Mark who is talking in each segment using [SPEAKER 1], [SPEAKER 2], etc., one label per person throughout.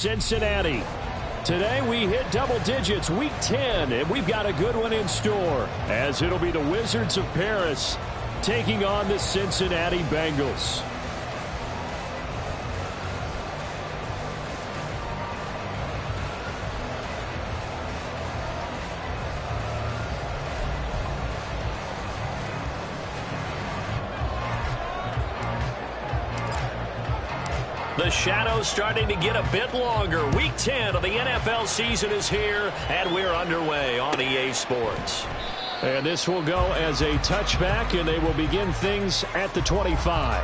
[SPEAKER 1] Cincinnati. Today we hit double digits, week 10, and we've got a good one in store, as it'll be the Wizards of Paris taking on the Cincinnati Bengals. The shadow's starting to get a bit longer. Week 10 of the NFL season is here, and we're underway on EA Sports. And this will go as a touchback, and they will begin things at the 25.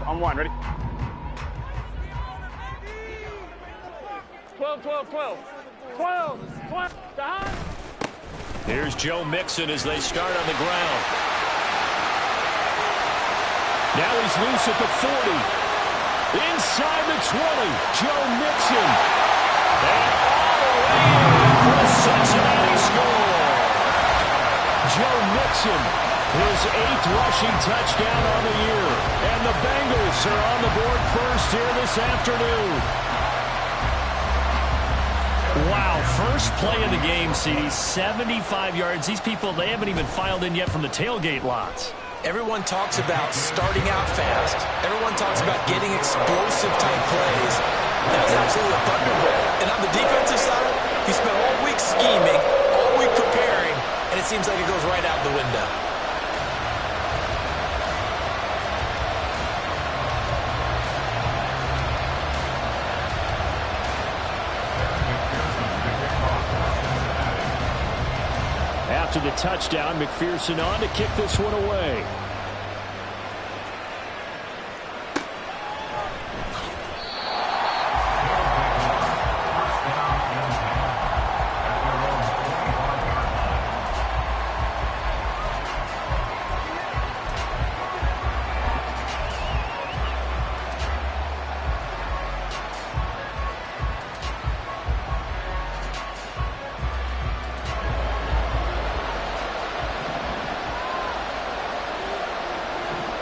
[SPEAKER 2] On one, ready? 12, 12, 12. 12, 12, behind.
[SPEAKER 1] Here's Joe Mixon as they start on the ground. Now he's loose at the 40. Inside the 20, Joe Mixon. And all the way in for the Cincinnati score. Joe Mixon, his 8th rushing touchdown on the year. And the Bengals are on the board first here this afternoon. Wow, first play of the game, CD, 75 yards. These people, they haven't even filed in yet from the tailgate lots.
[SPEAKER 3] Everyone talks about starting out fast. Everyone talks about getting explosive-type plays. That was absolutely a thunderbolt. And on the defensive side, he spent all week scheming, all week preparing, and it seems like it goes right out the window.
[SPEAKER 1] After the touchdown, McPherson on to kick this one away.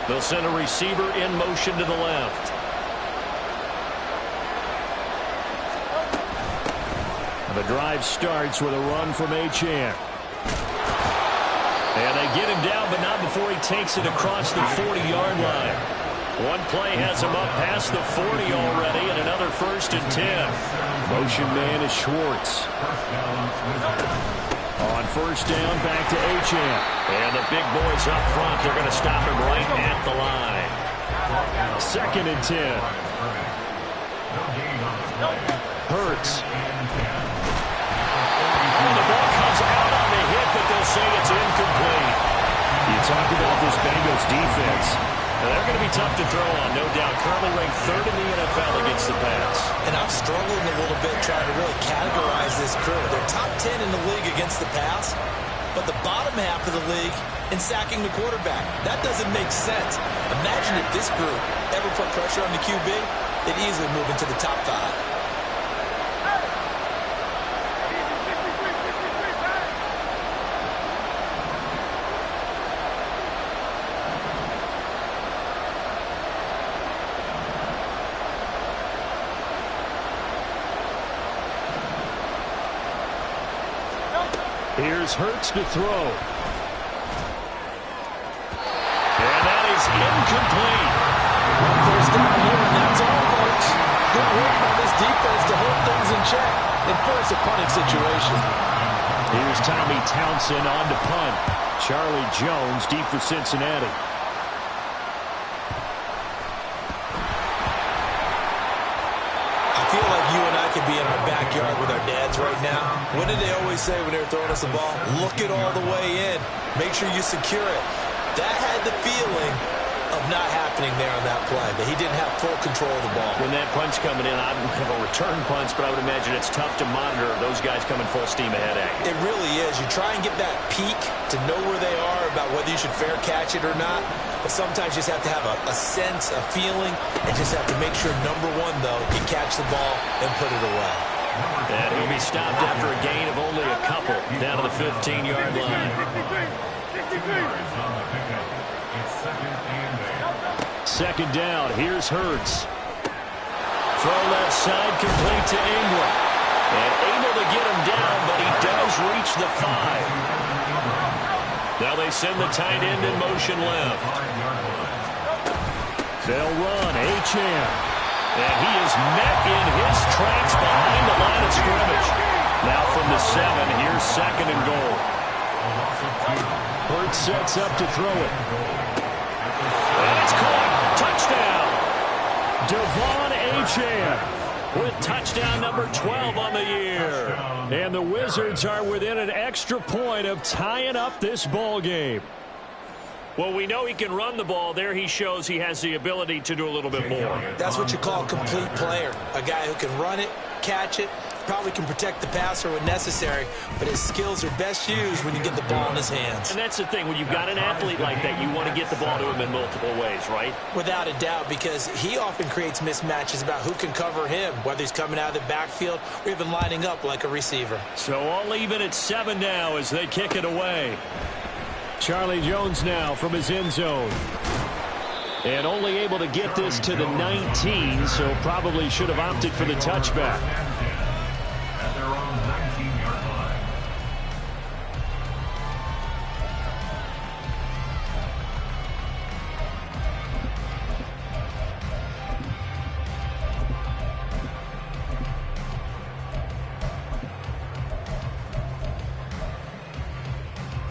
[SPEAKER 1] They'll send a receiver in motion to the left. The drive starts with a run from Achane. And they get him down, but not before he takes it across the 40-yard line. One play has him up past the 40 already, and another 1st and 10. Motion man is Schwartz. On 1st down, back to Achane. And the big boys up front, they're going to stop him right at the line. 2nd and 10. Hurts. And the ball comes out on the hit, but they'll say it's incomplete. You talk about this Bengals defense. They're going to be tough to throw on, no doubt. Currently ranked 3rd in the NFL against the pass.
[SPEAKER 3] And I'm struggling a little bit trying to really categorize this crew. They're top 10 in the league against the pass, but the bottom half of the league in sacking the quarterback. That doesn't make sense. Imagine if this group ever put pressure on the QB, they'd easily move into the top 5.
[SPEAKER 1] Here's Hurts to throw. And that is incomplete.
[SPEAKER 3] 1st down here, and that's all, folks. Good work by this defense to hold things in check and force a punting situation.
[SPEAKER 1] Here's Tommy Townsend on to punt. Charlie Jones deep for Cincinnati.
[SPEAKER 3] I feel like you and I could be in our backyard with our dads right now. What did they always say when they were throwing us a ball? Look it all the way in. Make sure you secure it. That had the feeling of not happening there on that play, that he didn't have full control of the ball.
[SPEAKER 1] When that punch coming in, I don't have a return punch, but I would imagine it's tough to monitor those guys coming full steam ahead at you.
[SPEAKER 3] It really is. You try and get that peek to know where they are, about whether you should fair catch it or not. But sometimes you just have to have a sense, a feeling, and just have to make sure, number one, though, you catch the ball and put it away.
[SPEAKER 1] And he'll be stopped after a gain of only a couple down to the 15-yard line. Second down. Here's Hurts. Throw left side, complete to Ingram. And able to get him down, but he does reach the 5. Now they send the tight end in motion left. They'll run. Achane. And he is met in his tracks behind the line of scrimmage. Now from the 7, here's second and goal. Hurts sets up to throw it. And it's caught. Touchdown. Devon Achane with touchdown number 12 on the year. And the Wizards are within an extra point of tying up this ball game. Well, we know he can run the ball. There he shows he has the ability to do a little bit more.
[SPEAKER 3] That's what you call a complete player. A guy who can run it, catch it, probably can protect the passer when necessary, but his skills are best used when you get the ball in his hands.
[SPEAKER 1] And that's the thing. When you've got an athlete like that, you want to get the ball to him in multiple ways, right?
[SPEAKER 3] Without a doubt, because he often creates mismatches about who can cover him, whether he's coming out of the backfield or even lining up like a receiver.
[SPEAKER 1] So all even at 7 now as they kick it away. Charlie Jones now from his end zone. And only able to get this to the 19, so probably should have opted for the touchback.
[SPEAKER 4] At their own 19-yard line.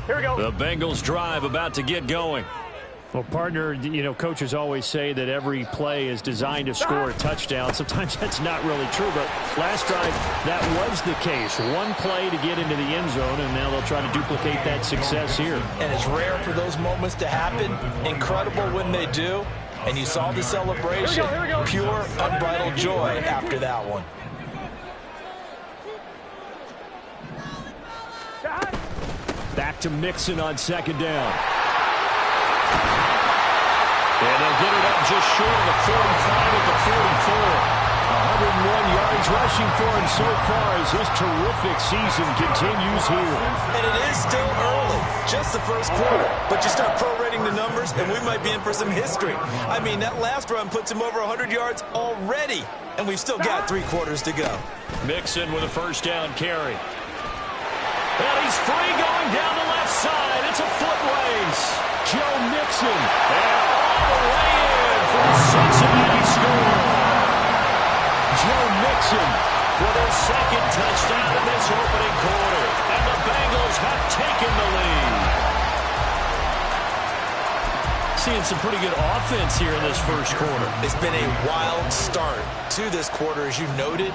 [SPEAKER 2] Here we go.
[SPEAKER 1] The Bengals drive about to get going.
[SPEAKER 5] Well, partner, you know, coaches always say that every play is designed to score a touchdown. Sometimes that's not really true, but last drive, that was the case. One play to get into the end zone, and now they'll try to duplicate that success here.
[SPEAKER 3] And it's rare for those moments to happen. Incredible when they do. And you saw the celebration.
[SPEAKER 2] Here we go.
[SPEAKER 3] Pure, unbridled joy after that one.
[SPEAKER 1] Back to Mixon on second down. And they'll get it up just short of the 45 at the 44. 101 yards rushing for him so far as this terrific season continues here.
[SPEAKER 3] And it is still early, just the first quarter. But you start prorating the numbers, and we might be in for some history. I mean, that last run puts him over 100 yards already, and we've still got 3 quarters to go.
[SPEAKER 1] Mixon with a first down carry. And he's free going down the left side. It's a foot race. Joe Mixon. And all the way in for the Cincinnati score. Joe Mixon with his second touchdown in this opening quarter. And the Bengals have taken the lead. Seeing some pretty good offense here in this first quarter.
[SPEAKER 3] It's been a wild start to this quarter, as you noted.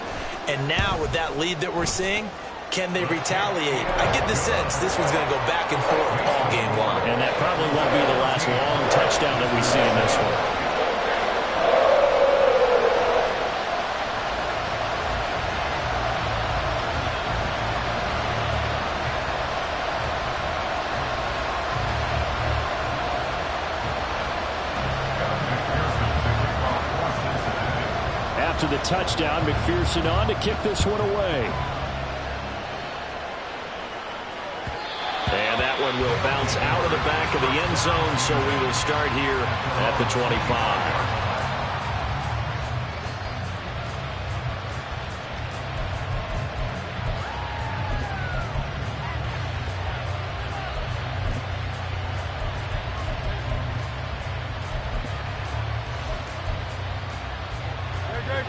[SPEAKER 3] And now with that lead that we're seeing, can they retaliate? I get the sense this one's going to go back and forth all game long.
[SPEAKER 1] And that probably won't be the last long touchdown that we see in this one. After the touchdown, McPherson on to kick this one away. And that one will bounce out of the back of the end zone, so we will start here at the 25.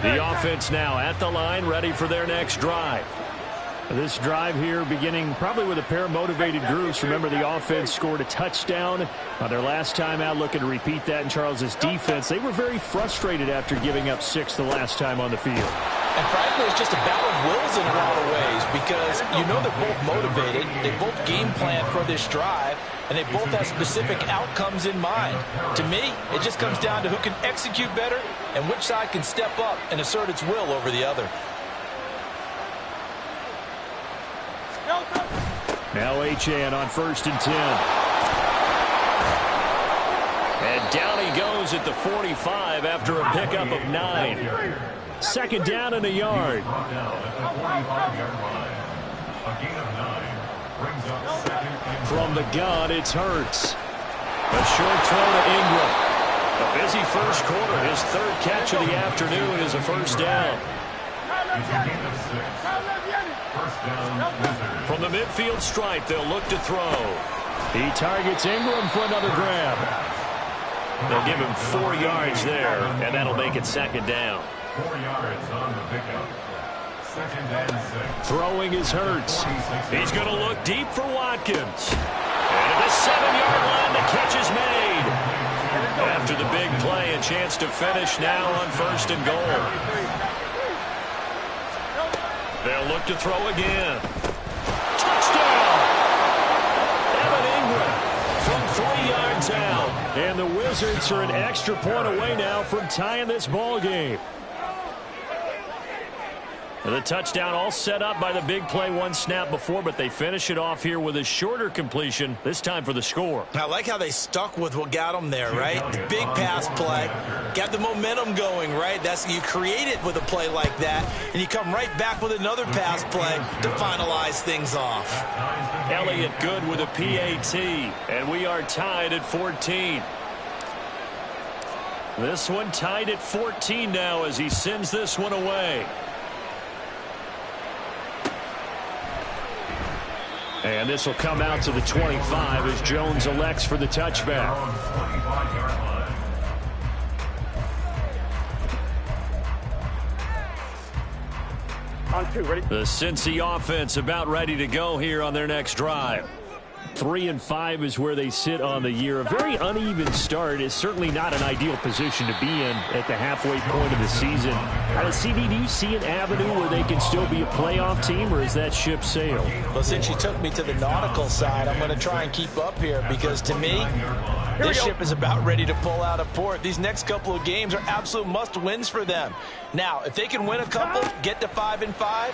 [SPEAKER 1] The offense now at the line, ready for their next drive. This drive here beginning probably with a pair of motivated groups. Remember, the offense scored a touchdown on their last time out, looking to repeat that in Charles's defense. They were very frustrated after giving up 6 the last time on the field.
[SPEAKER 3] And frankly, it's just a battle of wills in a lot of ways, because you know they're both motivated. They both game plan for this drive. and they both have specific outcomes in mind. To me, it just comes down to who can execute better and which side can step up and assert its will over the other.
[SPEAKER 5] Now Achane on 1st and 10. And down he goes at the 45 after a pickup of 9. 2nd down and a yard. From the gun, it's Hurts. A short throw to Ingram. A busy first quarter. His 3rd catch of the afternoon is a 1st down. From the midfield stripe, they'll look to throw. He targets Ingram for another grab. They'll give him 4 yards there, and that'll make it 2nd down.
[SPEAKER 4] 4 yards on the pickup. 2nd and 6.
[SPEAKER 5] Throwing is Hurts. He's going to look deep for Watkins. And at the 7-yard line, the catch is made. After the big play, a chance to finish now on 1st and goal. They'll look to throw again. Touchdown! Evan Ingram from 3 yards out. And the Wizards are an extra point away now from tying this ball game. The touchdown all set up by the big play 1 snap before, but they finish it off here with a shorter completion, this time for the score.
[SPEAKER 3] I like how they stuck with what got them there, right? The big pass play, got the momentum going, right? You create it with a play like that, and you come right back with another pass play to finalize things off.
[SPEAKER 5] Elliott good with a PAT, and we are tied at 14. This one tied at 14 now as he sends this one away. And this will come out to the 25 as Jones elects for the touchback.
[SPEAKER 2] On 2, ready?
[SPEAKER 5] The Cincy offense about ready to go here on their next drive. 3-5 is where they sit on the year. A very uneven start is certainly not an ideal position to be in at the halfway point of the season. CD, do you see an avenue where they can still be a playoff team, or is that ship sailed?
[SPEAKER 3] Well, since you took me to the nautical side, I'm going to try and keep up here because to me, this ship is about ready to pull out of port. These next couple of games are absolute must-wins for them. Now, if they can win a couple, get to 5-5,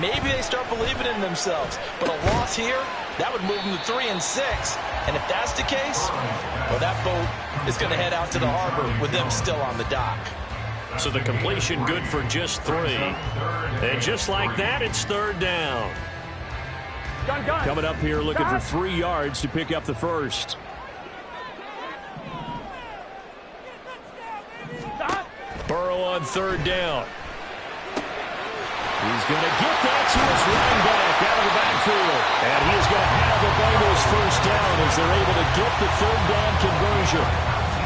[SPEAKER 3] maybe they start believing in themselves. But a loss here, that would move them to 3-6. And if that's the case, well, that boat is going to head out to the harbor with them still on the dock.
[SPEAKER 5] So the completion good for just 3. And just like that, it's 3rd down. Coming up here looking for 3 yards to pick up the first. Burrow on 3rd down. He's going to get that to his running back out of the backfield. And he is going to have the Bengals 1st down as they're able to get the 3rd down conversion.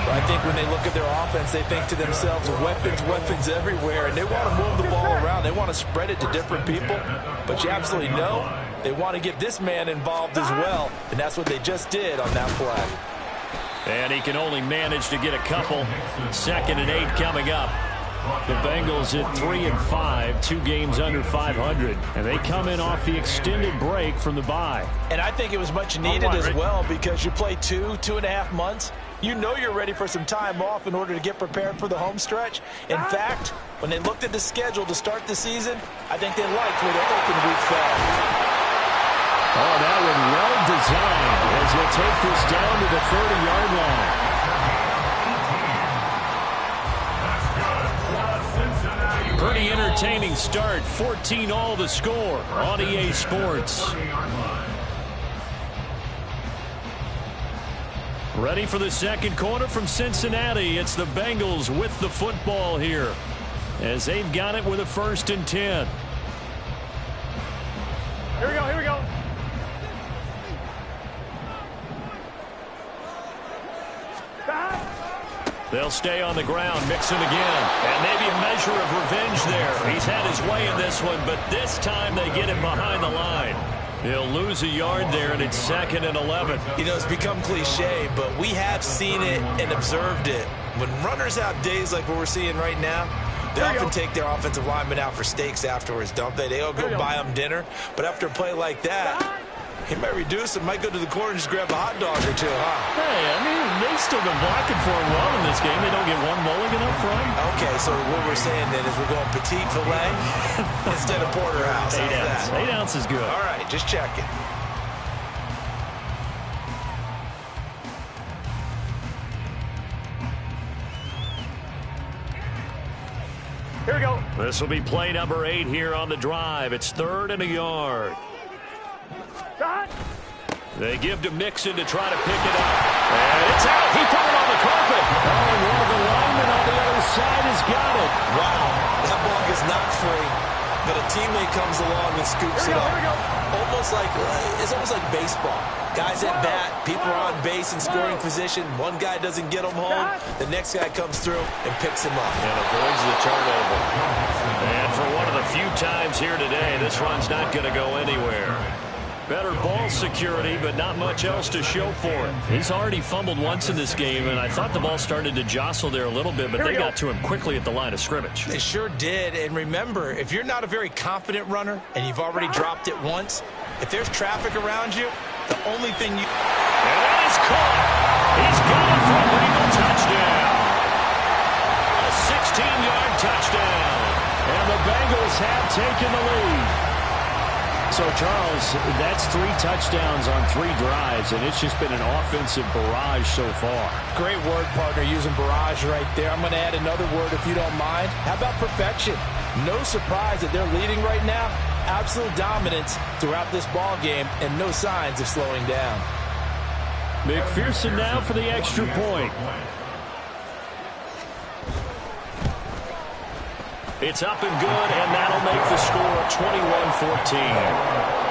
[SPEAKER 3] I think when they look at their offense, they think to themselves, weapons everywhere, and they want to move the ball around. They want to spread it to different people, but you absolutely know they want to get this man involved as well, and that's what they just did on that play.
[SPEAKER 5] And he can only manage to get a couple. 2nd and 8 coming up. The Bengals at 3-5, 2 games under 500, and they come in off the extended break from the bye.
[SPEAKER 3] And I think it was much needed as well because you play 2.5 months. You know you're ready for some time off in order to get prepared for the home stretch. In fact, when they looked at the schedule to start the season, I think they liked where their open week fell.
[SPEAKER 5] Oh, that one well designed as he'll take this down to the 30-yard line. Pretty entertaining start. 14 all the score on EA Sports. Ready for the second quarter from Cincinnati. It's the Bengals with the football here as they've got it with a 1st and 10.
[SPEAKER 2] Here we go, here we go.
[SPEAKER 5] They'll stay on the ground, Mixon again. And maybe a measure of revenge there. He's had his way in this one, but this time they get him behind the line. He'll lose a yard there, and it's 2nd and 11.
[SPEAKER 3] You know, it's become cliche, but we have seen it and observed it. When runners have days like what we're seeing right now, they often take their offensive linemen out for steaks afterwards, don't they? They'll go buy them dinner. But after a play like that, He might reduce it, might go to the corner and just grab a hot dog or two, huh?
[SPEAKER 5] Hey, I mean, they've still been blocking for him well in this game. They don't get one mulligan up front.
[SPEAKER 3] Okay, so what we're saying then is we're going petite filet instead of porterhouse.
[SPEAKER 5] 8 ounce. 8 ounce is good.
[SPEAKER 3] All right, just checking.
[SPEAKER 2] Here we go.
[SPEAKER 5] This will be play number 8 here on the drive. It's 3rd and a yard. They give to Mixon to try to pick it up. And it's out. He put it on the carpet. Oh, and one of the linemen on the other side has got it.
[SPEAKER 3] Wow, that ball is not free, but a teammate comes along and scoops it up. It's almost like baseball. Guys at bat, people are on base in scoring position. One guy doesn't get him home. The next guy comes through and picks him up.
[SPEAKER 5] And avoids the turnover. And for one of the few times here today, this run's not going to go anywhere. Better ball security, but not much else to show for it. He's already fumbled once in this game, and I thought the ball started to jostle there a little bit, but they got to him quickly at the line of scrimmage.
[SPEAKER 3] They sure did. And remember, if you're not a very confident runner and you've already dropped it once, if there's traffic around you, the only thing you...
[SPEAKER 5] And that is caught. He's got it for a Bengal touchdown. A 16-yard touchdown. And the Bengals have taken the lead. So, Charles, that's 3 touchdowns on 3 drives, and it's just been an offensive barrage so far.
[SPEAKER 6] Great word, partner, using barrage right there. I'm going to add another word if you don't mind. How about perfection? No surprise that they're leading right now. Absolute dominance throughout this ball game and no signs of slowing down.
[SPEAKER 5] McPherson now for the extra point. It's up and good, and that'll make the score 21-14.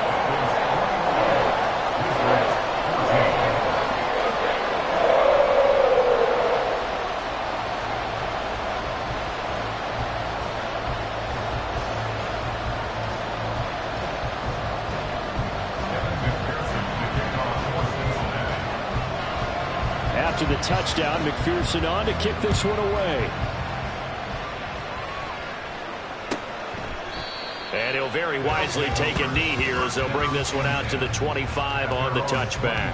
[SPEAKER 5] After the touchdown, McPherson on to kick this one away. And he'll very wisely take a knee here as they'll bring this one out to the 25 on the touchback.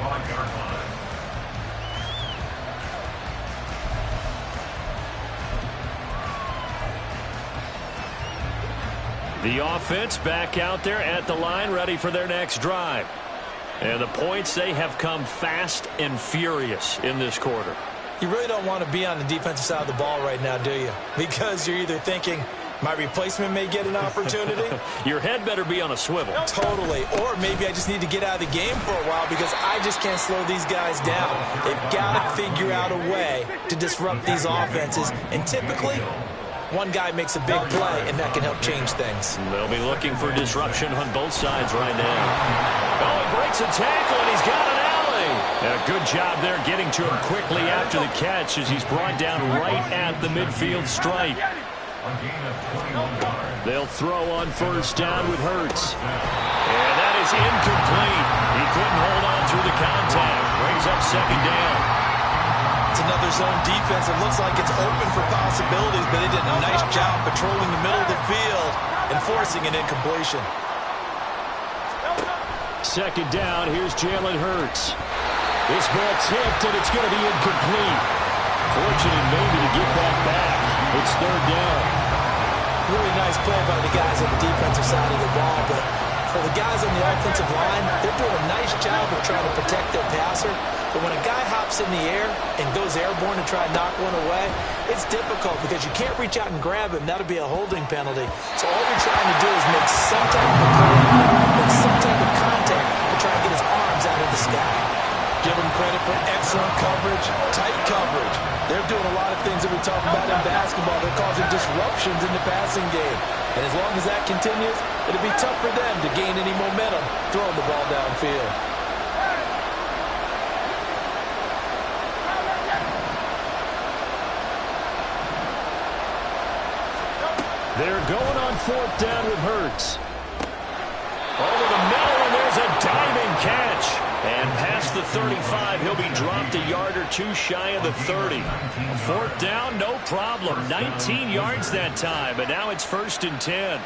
[SPEAKER 5] The offense back out there at the line, ready for their next drive. And the points, they have come fast and furious in this quarter.
[SPEAKER 3] You really don't want to be on the defensive side of the ball right now, do you? Because you're either thinking, my replacement may get an opportunity.
[SPEAKER 5] Your head better be on a swivel.
[SPEAKER 3] Totally. Or maybe I just need to get out of the game for a while because I just can't slow these guys down. They've got to figure out a way to disrupt these offenses. And typically, one guy makes a big play, and that can help change things.
[SPEAKER 5] They'll be looking for disruption on both sides right now. Oh, he breaks a tackle, and he's got an alley. And a good job there getting to him quickly after the catch as he's brought down right at the midfield stripe. They'll throw on first down with Hurts. And that is incomplete. He couldn't hold on through the contact. Brings up second down.
[SPEAKER 3] It's another zone defense. It looks like it's open for possibilities, but they did a nice job patrolling the middle of the field and forcing an incompletion.
[SPEAKER 5] Second down, here's Jalen Hurts. This ball tipped, and it's going to be incomplete. Fortunate maybe to get that back. It's third down.
[SPEAKER 3] Really nice play by the guys on the defensive side of the ball, but for the guys on the offensive line, they're doing a nice job of trying to protect their passer. But when a guy hops in the air and goes airborne to try and knock one away, it's difficult because you can't reach out and grab him. That'll be a holding penalty. So all they're trying to do is make some type of a play, make some type of contact to try and get his arms out of the sky. Give them credit for excellent coverage, tight coverage. They're doing a lot of things that we talk about in basketball. They're causing disruptions in the passing game. And as long as that continues, it'll be tough for them to gain any momentum throwing the ball downfield.
[SPEAKER 5] They're going on fourth down with Hurts. Over the middle, and there's a diving catch. And past the 35, he'll be dropped a yard or two shy of the 30. Fourth down, no problem. 19 yards that time, but now it's 1st and 10.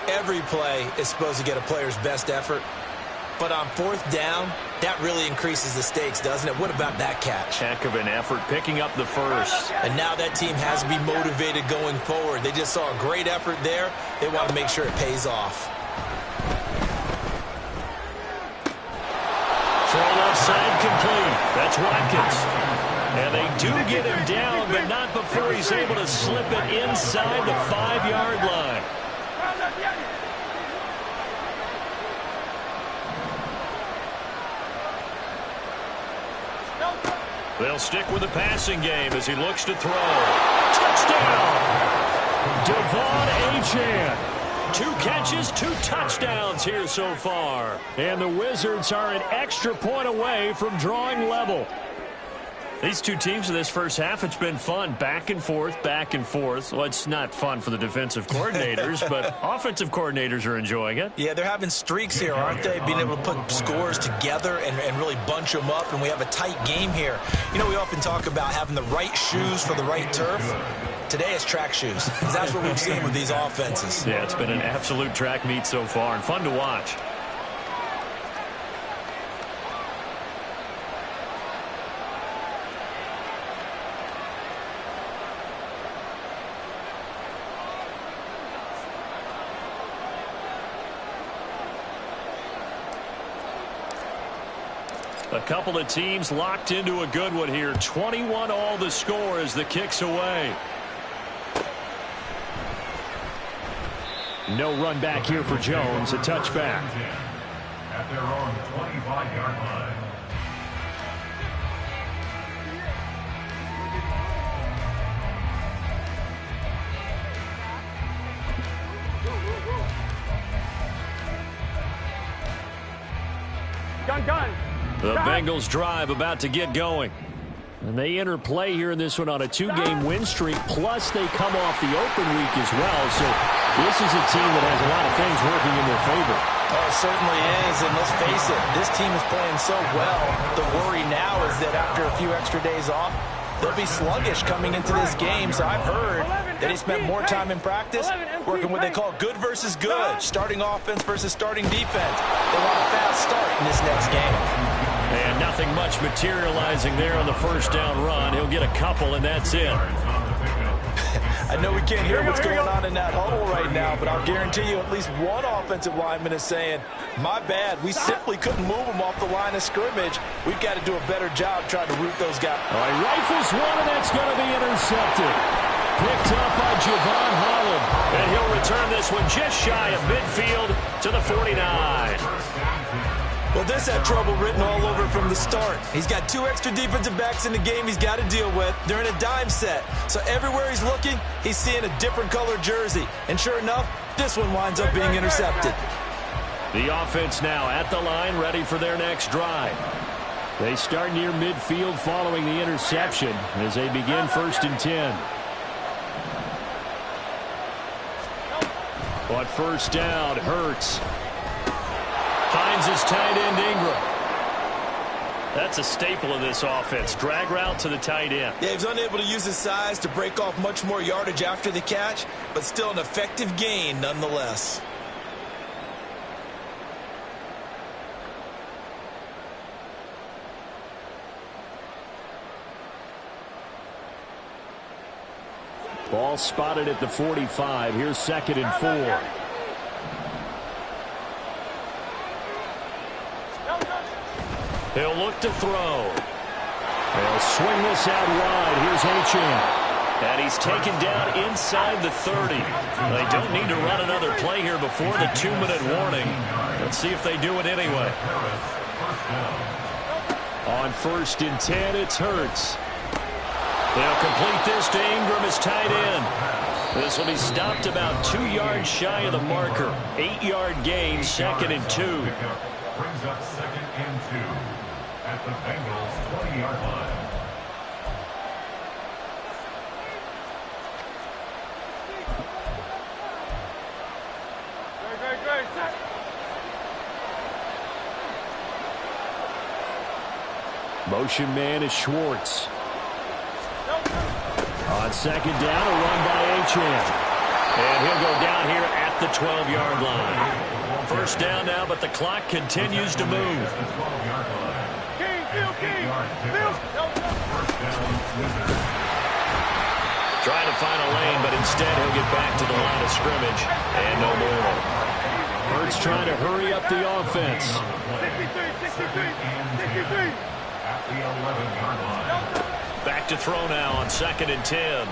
[SPEAKER 3] Every play is supposed to get a player's best effort. But on fourth down, that really increases the stakes, doesn't it? What about that catch?
[SPEAKER 5] Heck of an effort picking up the first.
[SPEAKER 3] And now that team has to be motivated going forward. They just saw a great effort there. They want to make sure it pays off.
[SPEAKER 5] Throw left side complete. That's Watkins. And they do get him down, but not before he's able to slip it inside the 5-yard line. They'll stick with the passing game as he looks to throw. Touchdown! Devon Achane. 2 catches, 2 touchdowns here so far. And the Wizards are an extra point away from drawing level. These two teams in this first half, it's been fun. Back and forth, back and forth. Well, it's not fun for the defensive coordinators, but offensive coordinators are enjoying it.
[SPEAKER 3] Yeah, they're having streaks here, aren't they? Being able to put scores together and really bunch them up, and we have a tight game here. You know, we often talk about having the right shoes for the right turf. Today it's track shoes, because that's what we've seen with these offenses.
[SPEAKER 5] Yeah, it's been an absolute track meet so far, and fun to watch. A couple of teams locked into a good one here. 21 all the score as the kick's away. No run back here for Jones. A touchback.
[SPEAKER 4] At their own 25-yard line.
[SPEAKER 2] Gun.
[SPEAKER 5] The Bengals drive about to get going. And they enter play here in this one on a 2-game win streak, plus they come off the open week as well. So this is a team that has a lot of things working in their favor.
[SPEAKER 6] Oh, it certainly is, and let's face it, this team is playing so well. The worry now is that after a few extra days off, they'll be sluggish coming into this game. So I've heard that he spent more time in practice working what they call good versus good, starting offense versus starting defense. They want a fast start in this next game.
[SPEAKER 5] And nothing much materializing there on the first down run. He'll get a couple, and that's it.
[SPEAKER 6] I know we can't hear what's going on in that huddle right now, but I'll guarantee you at least one offensive lineman is saying, my bad, we simply couldn't move them off the line of scrimmage. We've got to do a better job trying to root those guys.
[SPEAKER 5] All right, rifles one, and that's going to be intercepted. Picked up by Javon Holland. And he'll return this one just shy of midfield to the 49.
[SPEAKER 3] Well, this had trouble written all over from the start. He's got 2 extra defensive backs in the game he's got to deal with. They're in a dime set. So everywhere he's looking, he's seeing a different color jersey. And sure enough, this one winds up being intercepted.
[SPEAKER 5] The offense now at the line, ready for their next drive. They start near midfield following the interception as they begin 1st and 10. On first down, Hurts finds his tight end Ingram. That's a staple of this offense. Drag route to the tight end.
[SPEAKER 3] Yeah, he was unable to use his size to break off much more yardage after the catch, but still an effective gain nonetheless.
[SPEAKER 5] Ball spotted at the 45. Here's 2nd and 4. He'll look to throw. They'll swing this out wide. Here's Achane. And he's taken down inside the 30. They don't need to run another play here before the 2-minute warning. Let's see if they do it anyway. On 1st and 10, it's Hurts. They'll complete this to Ingram as tight end. This will be stopped about 2 yards shy of the marker. 8-yard gain, 2nd and 2.
[SPEAKER 4] Brings up 2nd and 2 at the Bengals 20-yard line.
[SPEAKER 5] Motion man is Schwartz. On 2nd down, a run by Achane. And he'll go down here at the 12-yard line. First down now, but the clock continues to move. Trying to find a lane, but instead he'll get back to the line of scrimmage. And no more. Hurts trying to hurry up the offense.
[SPEAKER 2] 63.
[SPEAKER 4] At the 11-yard line.
[SPEAKER 5] Back to throw now on 2nd and 10.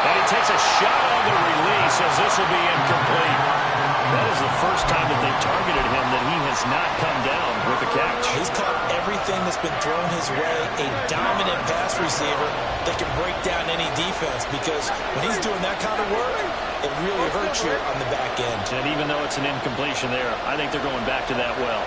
[SPEAKER 5] And he takes a shot on the release as this will be incomplete. That is the first time that they've targeted him that he has not come down with a catch.
[SPEAKER 3] He's caught everything that's been thrown his way. A dominant pass receiver that can break down any defense, because when he's doing that kind of work, it really hurts you on the back end.
[SPEAKER 5] And even though it's an incompletion there, I think they're going back to that well.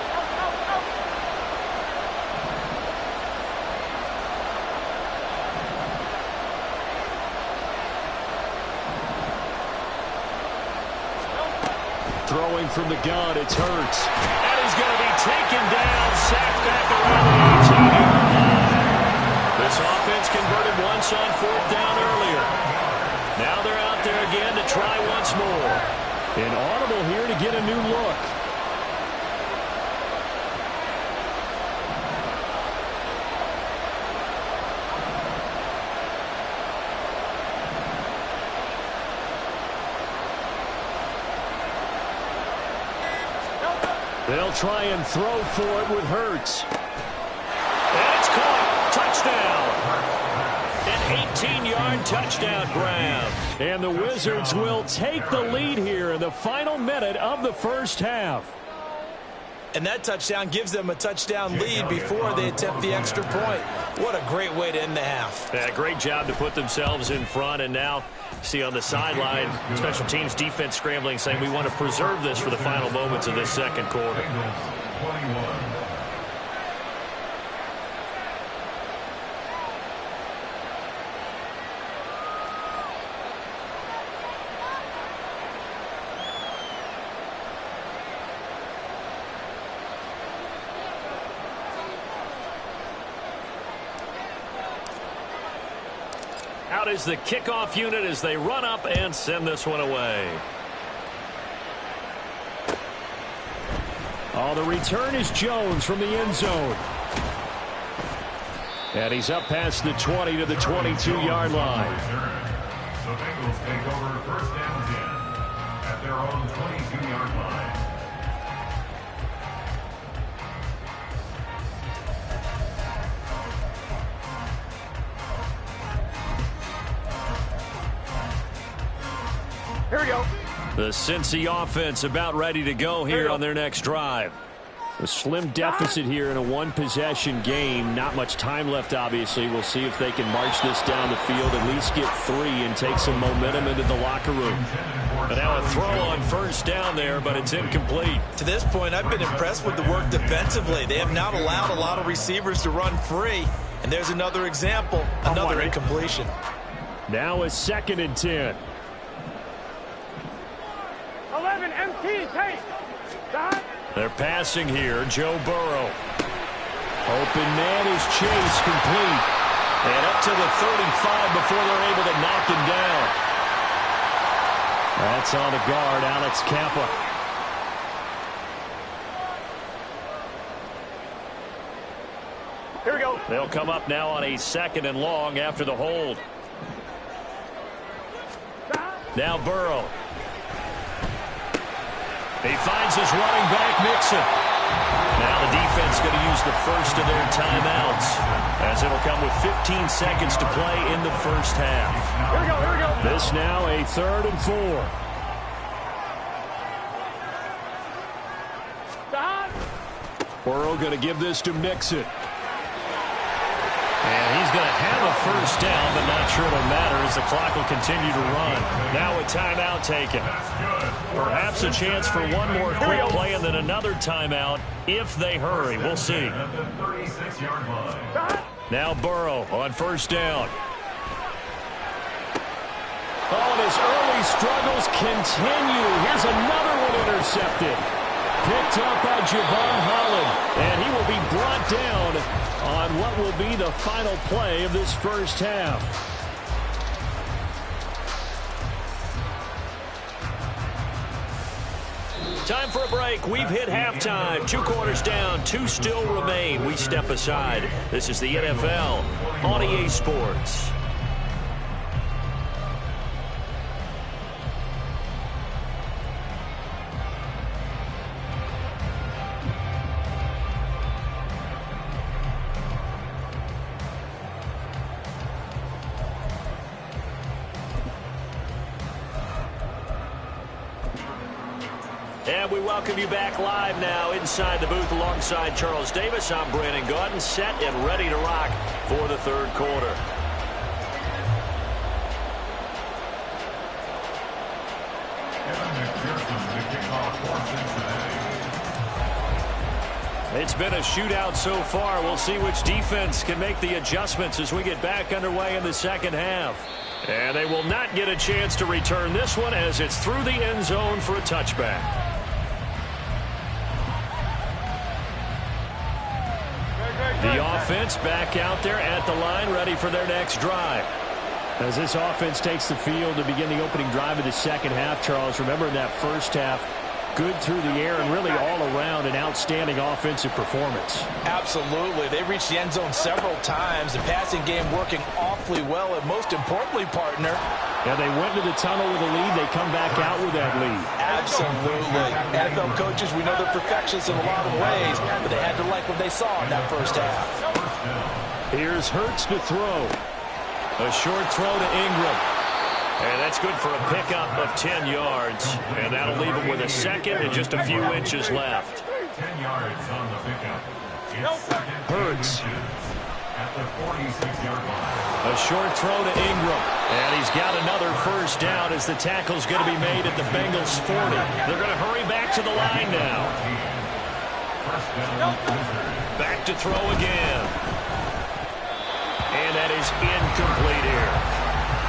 [SPEAKER 5] Throwing from the gun, it's Hurts. And he's going to be taken down, sacked back around the 18-yard line. This offense converted once on 4th down earlier. Now they're out there again to try once more. An audible here to get a new look. They'll try and throw for it with Hurts. And it's caught. Touchdown. An 18-yard touchdown grab. And the Wizards will take the lead here in the final minute of the first half.
[SPEAKER 3] And that touchdown gives them a touchdown lead before they attempt the extra point. What a great way to end the half.
[SPEAKER 5] Yeah, great job to put themselves in front, and now see on the sideline, special teams defense scrambling, saying we want to preserve this for the final moments of this second quarter.
[SPEAKER 4] Bengals 21.
[SPEAKER 5] Out is the kickoff unit as they run up and send this one away. Oh, the return is Jones from the end zone. And he's up past the 20 to the 22-yard line.
[SPEAKER 4] The Bengals take over first down 10 at their own 22-yard line.
[SPEAKER 2] Here we go.
[SPEAKER 5] The Cincy offense about ready to go here on their next drive. A slim deficit here in a one-possession game. Not much time left, obviously. We'll see if they can march this down the field, at least get 3 and take some momentum into the locker room. But now a throw on first down there, but it's incomplete.
[SPEAKER 3] To this point, I've been impressed with the work defensively. They have not allowed a lot of receivers to run free. And there's another example, another incompletion.
[SPEAKER 5] Now a 2nd and 10.
[SPEAKER 2] 11 MT tape.
[SPEAKER 5] They're passing here. Joe Burrow. Open man is Chase, complete. And up to the 35 before they're able to knock him down. That's on the guard, Alex Kappa.
[SPEAKER 2] Here we go.
[SPEAKER 5] They'll come up now on a 2nd and long after the hold. Now Burrow. He finds his running back, Mixon. Now the defense going to use the first of their timeouts, as it'll come with 15 seconds to play in the first half.
[SPEAKER 2] Here we go, here we go.
[SPEAKER 5] This now a 3rd and 4. Burrow going to give this to Mixon. And he's going to have a first down, but not sure it'll matter as the clock will continue to run. Now a timeout taken. Perhaps a chance for one more quick play and then another timeout if they hurry. We'll see. Now Burrow on first down. Oh, and his early struggles continue. Here's another one intercepted. Picked up by Javon Holland, and he will be brought down on what will be the final play of this first half. Time for a break. We've hit halftime. 2 quarters down. 2 still remain. We step aside. This is the NFL on EA Sports. And we welcome you back live now inside the booth alongside Charles Davis. I'm Brandon Gaudin, set and ready to rock for the third quarter. It's been a shootout so far. We'll see which defense can make the adjustments as we get back underway in the second half. And they will not get a chance to return this one as it's through the end zone for a touchback. The offense back out there at the line, ready for their next drive. As this offense takes the field to begin the opening drive of the second half, Charles, remember in that first half, good through the air and really all around an outstanding offensive performance.
[SPEAKER 6] Absolutely. They reached the end zone several times. The passing game working awfully well, and most importantly, partner.
[SPEAKER 5] Yeah, they went to the tunnel with a lead. They come back out with that lead.
[SPEAKER 6] Absolutely. NFL coaches, we know they're perfectionists in a lot of ways, but they had to like what they saw in that first half.
[SPEAKER 5] Here's Hurts to throw. A short throw to Ingram. And that's good for a pickup of 10 yards. And that'll leave him with a second and just a few inches left.
[SPEAKER 4] 10 yards on the pickup.
[SPEAKER 5] Hurts.
[SPEAKER 4] At the 46-yard line.
[SPEAKER 5] A short throw to Ingram. And he's got another first down as the tackle's going to be made at the Bengals 40. They're going to hurry back to the line now. Back to throw again. And that is incomplete here.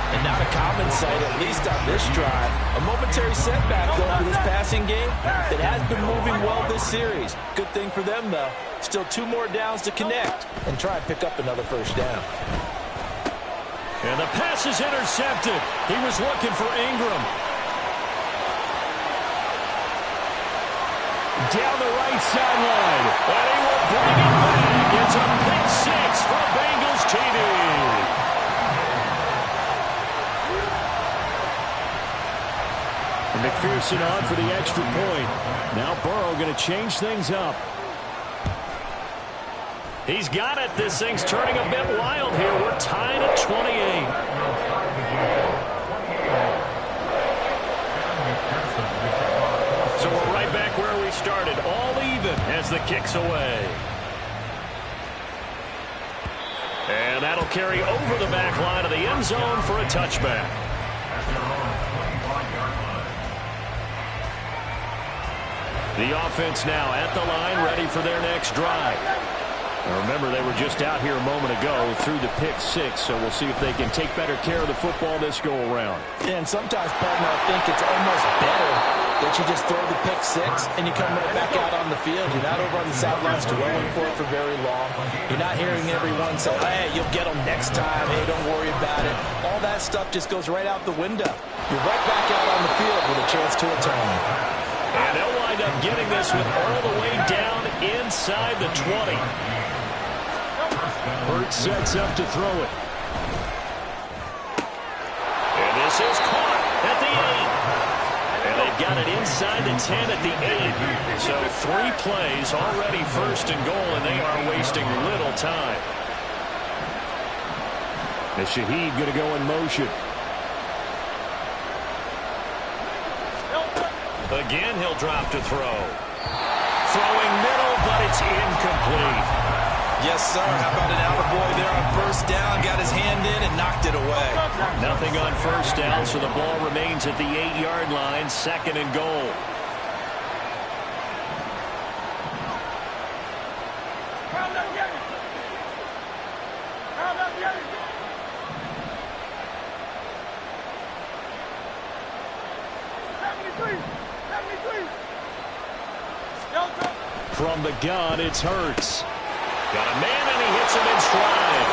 [SPEAKER 6] And not a common sight, at least on this drive. A momentary setback, though, for this passing game that has been moving well this series. Good thing for them, though. Still 2 more downs to connect and try and pick up another first down.
[SPEAKER 5] And the pass is intercepted. He was looking for Ingram. Down the right sideline. And he will bring it back. It's a pick 6 for Bengals TD. McPherson on for the extra point. Now Burrow going to change things up. He's got it. This thing's turning a bit wild here. We're tied at 28. So we're right back where we started. All even as the kick's away. And that'll carry over the back line of the end zone for a touchback. The offense now at the line, ready for their next drive. Now remember, they were just out here a moment ago through the pick 6, so we'll see if they can take better care of the football this go-around.
[SPEAKER 6] Yeah, and sometimes, partner, I think it's almost better that you just throw the pick 6 and you come right back out on the field. You're not over on the sidelines dwelling for it for very long. You're not hearing everyone say, hey, you'll get them next time. Hey, don't worry about it. All that stuff just goes right out the window. You're right back out on the field with a chance to atone.
[SPEAKER 5] And they'll wind up getting this one all the way down inside the 20. Hurts sets up to throw it. And this is caught at the 8. And they've got it inside the 10 at the 8. So 3 plays already first and goal, and they are wasting little time. And Shaheed going to go in motion. Again, he'll drop to throw. Throwing middle, but it's incomplete.
[SPEAKER 3] Yes, sir. How about an attaboy there on first down? Got his hand in and knocked it away.
[SPEAKER 5] Nothing on first down, so the ball remains at the 8-yard line, second and goal. From the gun, it's Hurts. Got a man, and he hits him in stride.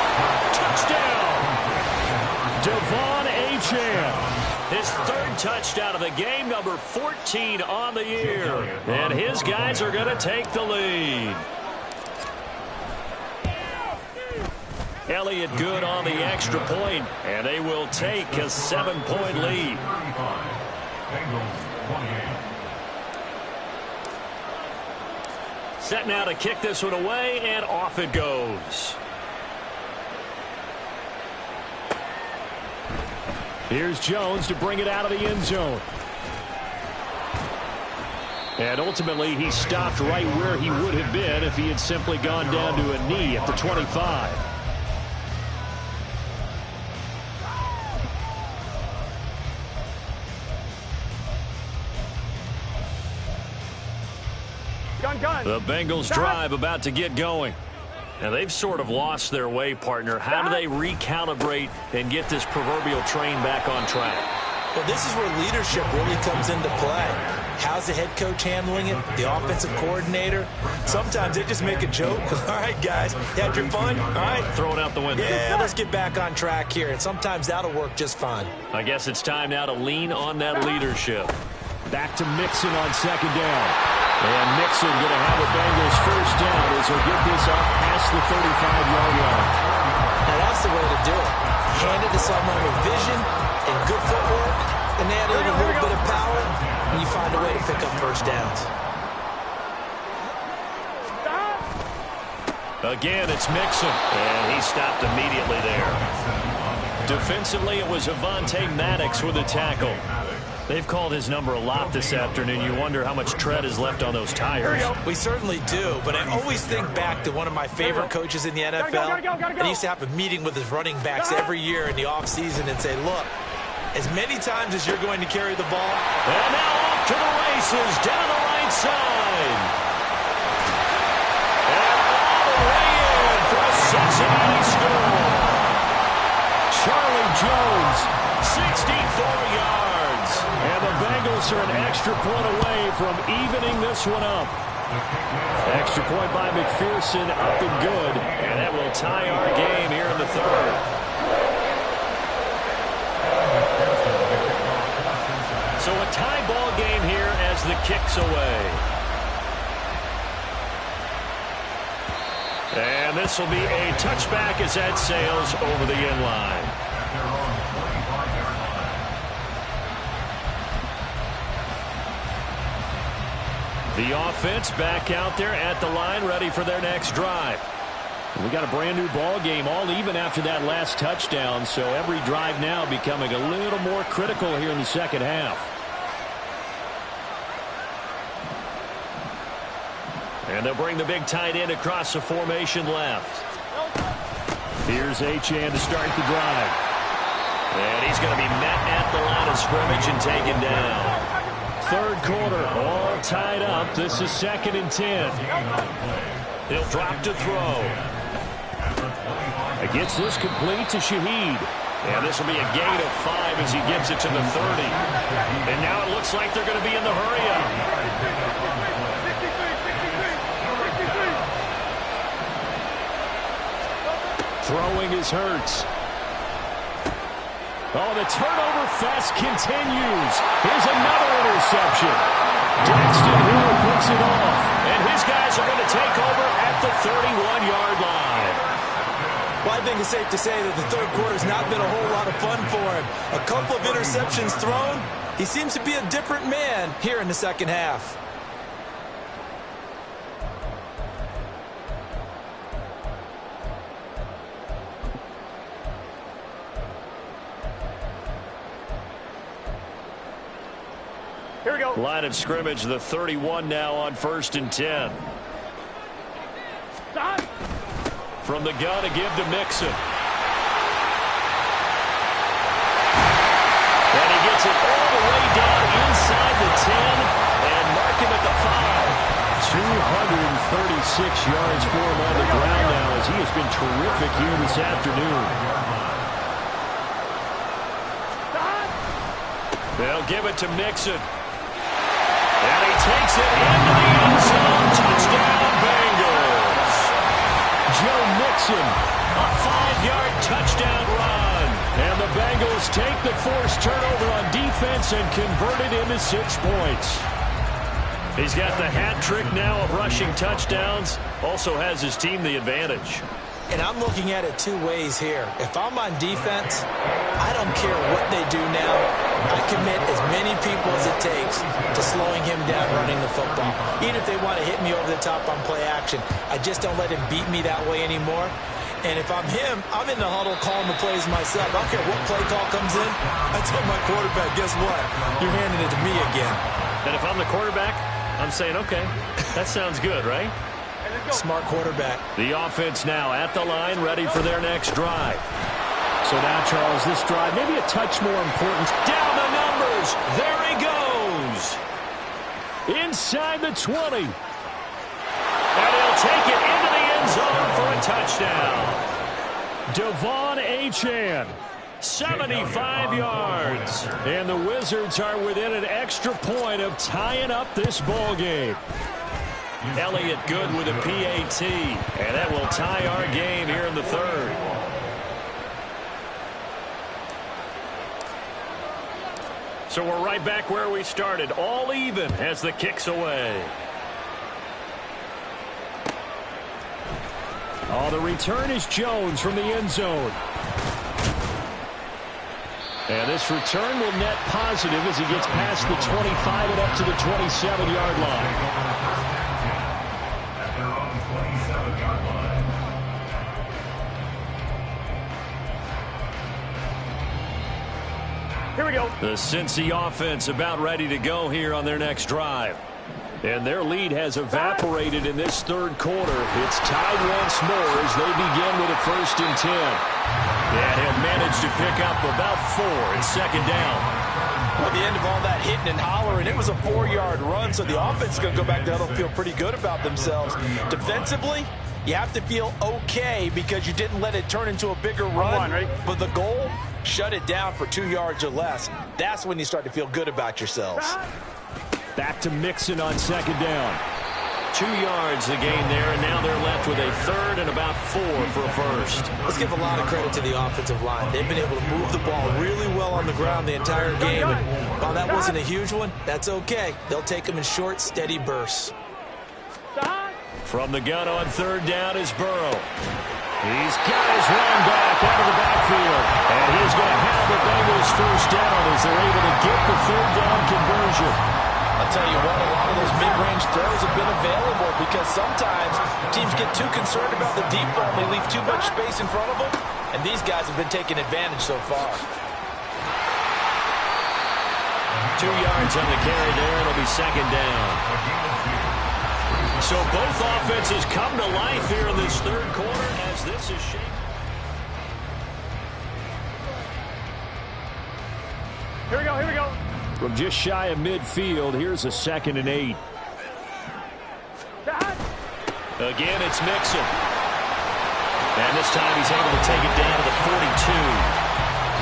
[SPEAKER 5] Touchdown! Devon Achane. His third touchdown of the game, number 14 on the year. And his guys are going to take the lead. Elliott good on the extra point, and they will take a 7-point lead. Set now to kick this one away, and off it goes. Here's Jones to bring it out of the end zone. And ultimately, he stopped right where he would have been if he had simply gone down to a knee at the 25. The Bengals drive about to get going. And they've sort of lost their way, partner. How do they recalibrate and get this proverbial train back on track?
[SPEAKER 6] Well, this is where leadership really comes into play. How's the head coach handling it? The offensive coordinator? Sometimes they just make a joke. All right, guys, you had your fun? All right.
[SPEAKER 5] Throw it out the window.
[SPEAKER 6] Yeah, let's get back on track here. And sometimes that'll work just fine.
[SPEAKER 5] I guess it's time now to lean on that leadership. Back to Mixon on second down. And Mixon going to have the Bengals first down as he'll get this up past the 35-yard line.
[SPEAKER 6] Now that's the way to do it. Hand it to someone with vision and good footwork, and add in a little bit of power, and you find a way to pick up first downs.
[SPEAKER 5] Again, it's Mixon, and he stopped immediately there. Defensively, it was Avonte Maddox with a tackle. They've called his number a lot this afternoon. You wonder how much tread is left on those tires.
[SPEAKER 6] We certainly do, but I always think back to one of my favorite coaches in the NFL. And he used to have a meeting with his running backs every year in the offseason and say, look, as many times as you're going to carry the ball.
[SPEAKER 5] And now off to the races, down the right side. And all the way in for a Cincinnati score. Charlie Jones, 64 yards. And the Bengals are an extra point away from evening this one up. Extra point by McPherson, up and good. And that will tie our game here in the third. So a tie ball game here as the kick's away. And this will be a touchback as that sails over the end line. The offense back out there at the line, ready for their next drive. We got a brand new ball game, all even after that last touchdown, so every drive now becoming a little more critical here in the second half. And they'll bring the big tight end across the formation left. Here's Achane to start the drive. And he's going to be met at the line of scrimmage and taken down. Third quarter, all tied up. This is 2nd and 10. He'll drop to throw. He gets this complete to Shaheed. And this will be a gain of 5 as he gets it to the 30. And now it looks like they're going to be in the hurry-up. Throwing is Hurts. Oh, the turnover fest continues. Here's another interception. Daxton Hill puts it off. And his guys are going to take over at the 31-yard line.
[SPEAKER 6] Well, I think it's safe to say that the third quarter's not been a whole lot of fun for him. A couple of interceptions thrown. He seems to be a different man here in the second half.
[SPEAKER 2] Here we go.
[SPEAKER 5] Line of scrimmage, the 31 now on 1st and 10.
[SPEAKER 2] Stop.
[SPEAKER 5] From the gun to give to Mixon. And he gets it all the way down inside the 10 and mark him at the 5. 236 yards for him on the ground now as he has been terrific here this afternoon. They'll give it to Mixon. And he takes it into the end zone. Touchdown, Bengals. Joe Mixon, a 5-yard touchdown run. And the Bengals take the forced turnover on defense. offense and converted into 6 points. He's got the hat trick now of rushing touchdowns. Also has his team the advantage.
[SPEAKER 3] And I'm looking at it two ways here. If I'm on defense, I don't care what they do now. I commit as many people as it takes to slowing him down running the football. Even if they want to hit me over the top on play action, I just don't let him beat me that way anymore. And if I'm him, I'm in the huddle calling the plays myself. I don't care what play call comes in. I tell my quarterback, guess what? You're handing it to me again.
[SPEAKER 5] And if I'm the quarterback, I'm saying, okay, that sounds good, right?
[SPEAKER 3] Smart quarterback.
[SPEAKER 5] The offense now at the line, ready for their next drive. So now, Charles, this drive, maybe a touch more important. Down the numbers. There he goes. Inside the 20. And he'll take it into the end zone for a touchdown. Devon Achane, 75 yards. And the Wizards are within an extra point of tying up this ball game. Elliott good with a PAT, and that will tie our game here in the third. So we're right back where we started, all even as the kick's away. Oh, the return is Jones from the end zone. And this return will net positive as he gets past the 25 and up to the 27-yard line.
[SPEAKER 2] Here we go.
[SPEAKER 5] The Cincy offense about ready to go here on their next drive. And their lead has evaporated in this third quarter. It's tied once more as they begin with a 1st and 10. And have managed to pick up about 4 in 2nd down.
[SPEAKER 6] Well, at the end of all that hitting and hollering, it was a 4-yard run, so the offense is going to go back to huddle and feel pretty good about themselves. Defensively, you have to feel okay because you didn't let it turn into a bigger run. But the goal, shut it down for 2 yards or less. That's when you start to feel good about yourselves.
[SPEAKER 5] Back to Mixon on 2nd down. 2 yards the gain there, and now they're left with a 3rd and about 4 for a 1st.
[SPEAKER 3] Let's give a lot of credit to the offensive line. They've been able to move the ball really well on the ground the entire game. And while that wasn't a huge one, that's okay. They'll take them in short, steady bursts.
[SPEAKER 5] From the gun on 3rd down is Burrow. He's got his run back out of the backfield. And he's going to have the Bengals 1st down as they're able to get the 3rd down conversion.
[SPEAKER 6] I'll tell you what, a lot of those mid-range throws have been available because sometimes teams get too concerned about the deep ball and they leave too much space in front of them. And these guys have been taking advantage so far.
[SPEAKER 5] 2 yards on the carry there. It'll be 2nd down. So both offenses come to life here in this third quarter as this is shaped.
[SPEAKER 2] Here we go, here we go.
[SPEAKER 5] From just shy of midfield, here's a 2nd and 8. Again, it's Mixon. And this time he's able to take it down to the 42.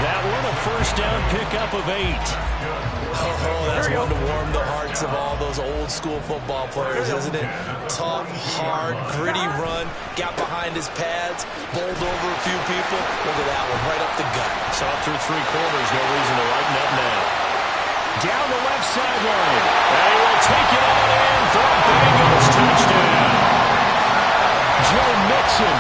[SPEAKER 5] That one a 1st down pickup of 8.
[SPEAKER 3] Oh, that's one to warm the hearts of all those old school football players, isn't it? Tough, hard, gritty run. Got behind his pads, bowled over a few people. Look at that one, right up the gut.
[SPEAKER 5] Saw through 3 quarters, no reason to lighten up now. Down the left sideline. And he will take it all in for a Bengals touchdown. Joe Mixon,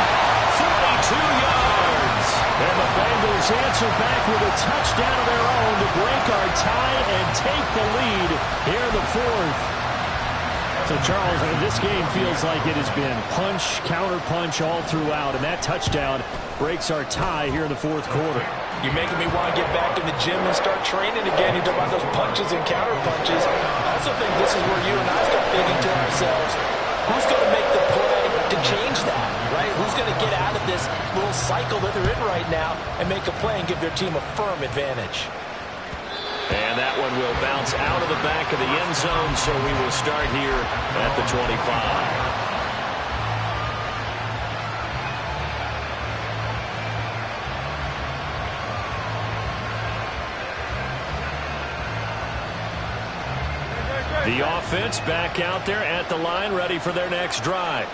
[SPEAKER 5] 42 yards. And the Bengals answer back with a touchdown of their own to break our tie and take the lead here in the 4th. So, Charles, this game feels like it has been punch, counter-punch all throughout, and that touchdown breaks our tie here in the 4th quarter.
[SPEAKER 6] You're making me want to get back in the gym and start training again. You talk about those punches and counter punches. I also think this is where you and I start thinking to ourselves, who's going to make the play to change that, right? Who's going to get out of this little cycle that they're in right now and make a play and give their team a firm advantage?
[SPEAKER 5] And that one will bounce out of the back of the end zone, so we will start here at the 25. The offense back out there at the line, ready for their next drive.